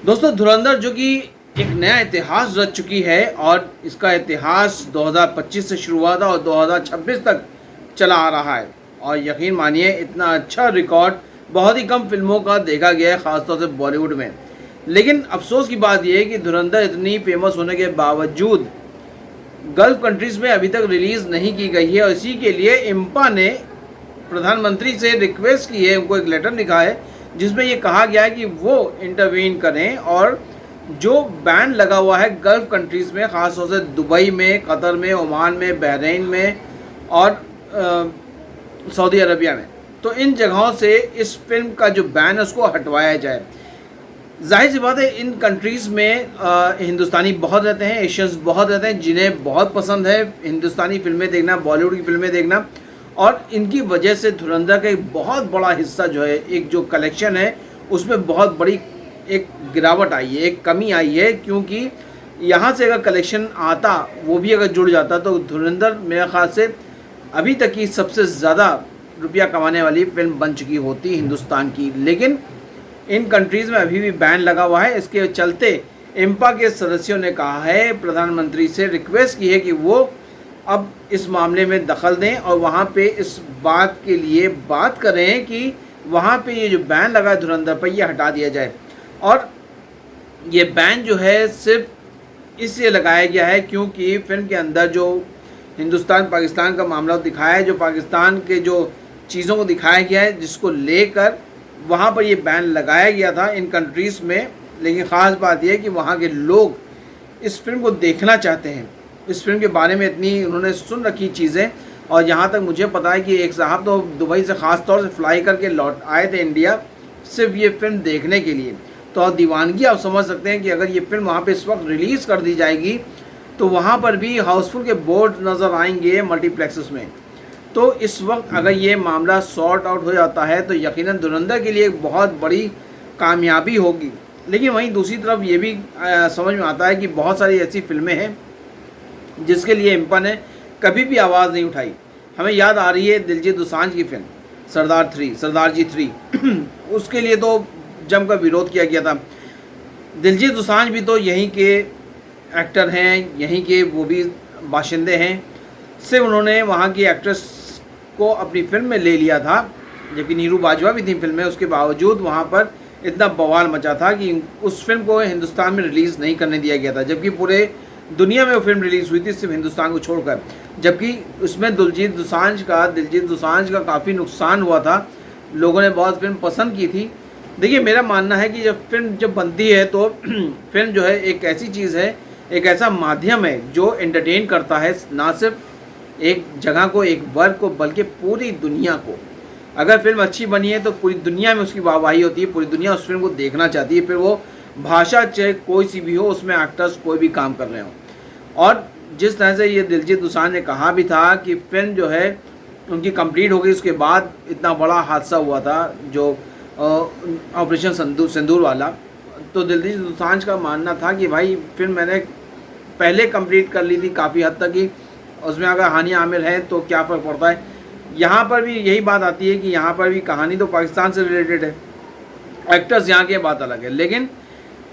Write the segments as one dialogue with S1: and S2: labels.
S1: दोस्तों, धुरंधर जो कि एक नया इतिहास रच चुकी है और इसका इतिहास 2025 से शुरू हुआ था और 2026 तक चला आ रहा है। और यकीन मानिए, इतना अच्छा रिकॉर्ड बहुत ही कम फिल्मों का देखा गया है, ख़ासतौर से बॉलीवुड में। लेकिन अफसोस की बात यह है कि धुरंधर इतनी फेमस होने के बावजूद गल्फ कंट्रीज़ में अभी तक रिलीज़ नहीं की गई है। और इसी के लिए इम्पा ने प्रधानमंत्री से रिक्वेस्ट की है, उनको एक लेटर लिखा है जिसमें ये कहा गया है कि वो इंटरवीन करें और जो बैन लगा हुआ है गल्फ कंट्रीज़ में, ख़ासतौर से दुबई में, कतर में, ओमान में, बहरीन में और सऊदी अरबिया में, तो इन जगहों से इस फिल्म का जो बैन है उसको हटवाया जाए। जाहिर सी बात है, इन कंट्रीज़ में हिंदुस्तानी बहुत रहते हैं, एशियंस बहुत रहते हैं, जिन्हें बहुत पसंद है हिंदुस्तानी फिल्में देखना, बॉलीवुड की फिल्में देखना। और इनकी वजह से धुरंधर का एक बहुत बड़ा हिस्सा जो है, एक जो कलेक्शन है उसमें बहुत बड़ी एक गिरावट आई है, एक कमी आई है। क्योंकि यहाँ से अगर कलेक्शन आता, वो भी अगर जुड़ जाता, तो धुरंधर मेरे ख्याल से अभी तक की सबसे ज़्यादा रुपया कमाने वाली फिल्म बन चुकी होती हिंदुस्तान की। लेकिन इन कंट्रीज़ में अभी भी बैन लगा हुआ है। इसके चलते इम्पा के सदस्यों ने कहा है, प्रधानमंत्री से रिक्वेस्ट की है कि वो अब इस मामले में दखल दें और वहाँ पे इस बात के लिए बात करें कि वहाँ पे ये जो बैन लगा है धुरंधर पर, ये हटा दिया जाए। और ये बैन जो है सिर्फ इसलिए लगाया गया है क्योंकि फिल्म के अंदर जो हिंदुस्तान पाकिस्तान का मामला दिखाया है, जो पाकिस्तान के जो चीज़ों को दिखाया गया है, जिसको लेकर वहाँ पर ये बैन लगाया गया था इन कंट्रीज़ में। लेकिन ख़ास बात यह है कि वहाँ के लोग इस फिल्म को देखना चाहते हैं। इस फिल्म के बारे में इतनी उन्होंने सुन रखी चीज़ें, और यहाँ तक मुझे पता है कि एक साहब तो दुबई से ख़ास तौर से फ्लाई करके लौट आए थे इंडिया सिर्फ ये फिल्म देखने के लिए। तो दीवानगी आप समझ सकते हैं कि अगर ये फिल्म वहाँ पे इस वक्त रिलीज़ कर दी जाएगी तो वहाँ पर भी हाउसफुल के बोर्ड नज़र आएंगे मल्टीप्लेक्सेस में। तो इस वक्त अगर ये मामला सॉर्ट आउट हो जाता है तो यकीनन धुरंधर के लिए एक बहुत बड़ी कामयाबी होगी। लेकिन वहीं दूसरी तरफ ये भी समझ में आता है कि बहुत सारी ऐसी फिल्में हैं जिसके लिए इम्पा ने कभी भी आवाज़ नहीं उठाई। हमें याद आ रही है दिलजीत दोसांझ की फिल्म सरदार जी 3 उसके लिए तो जमकर विरोध किया गया था। दिलजीत दोसांझ भी तो यहीं के एक्टर हैं, यहीं के वो भी बाशिंदे हैं। सिर्फ उन्होंने वहाँ की एक्ट्रेस को अपनी फिल्म में ले लिया था, जबकि नीरू बाजवा भी थी फिल्म में। उसके बावजूद वहाँ पर इतना बवाल मचा था कि उस फिल्म को हिंदुस्तान में रिलीज़ नहीं करने दिया गया था, जबकि पूरे दुनिया में वो फिल्म रिलीज़ हुई थी, सिर्फ हिंदुस्तान को छोड़कर। जबकि उसमें दिलजीत दोसांझ का काफ़ी नुकसान हुआ था, लोगों ने बहुत फिल्म पसंद की थी। देखिए, मेरा मानना है कि जब फिल्म बनती है तो फिल्म जो है एक ऐसी चीज़ है, एक ऐसा माध्यम है जो एंटरटेन करता है, ना सिर्फ एक जगह को, एक वर्ग को, बल्कि पूरी दुनिया को। अगर फिल्म अच्छी बनी है तो पूरी दुनिया में उसकी वाहवाही होती है, पूरी दुनिया उस फिल्म को देखना चाहती है, फिर वो भाषा चाहे कोई सी भी हो, उसमें एक्टर्स कोई भी काम कर रहे हो। और जिस तरह से ये दिलजीत दोसांझ ने कहा भी था कि फिल्म जो है उनकी कंप्लीट हो गई, उसके बाद इतना बड़ा हादसा हुआ था जो ऑपरेशन सिंदूर वाला। तो दिलजीत दोसांझ का मानना था कि भाई फिल्म मैंने पहले कंप्लीट कर ली थी काफ़ी हद तक ही, उसमें अगर हानिया आमिर है तो क्या फ़र्क पड़ता है। यहाँ पर भी यही बात आती है कि यहाँ पर भी कहानी तो पाकिस्तान से रिलेटेड है, एक्टर्स यहाँ की बात अलग है। लेकिन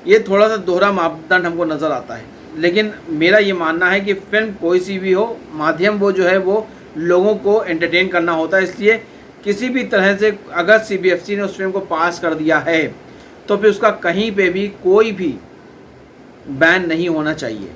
S1: ये थोड़ा सा दोहरा मापदंड हमको नज़र आता है। लेकिन मेरा ये मानना है कि फिल्म कोई सी भी हो, माध्यम वो जो है वो लोगों को एंटरटेन करना होता है। इसलिए किसी भी तरह से अगर CBFC ने उस फिल्म को पास कर दिया है तो फिर उसका कहीं पे भी कोई भी बैन नहीं होना चाहिए।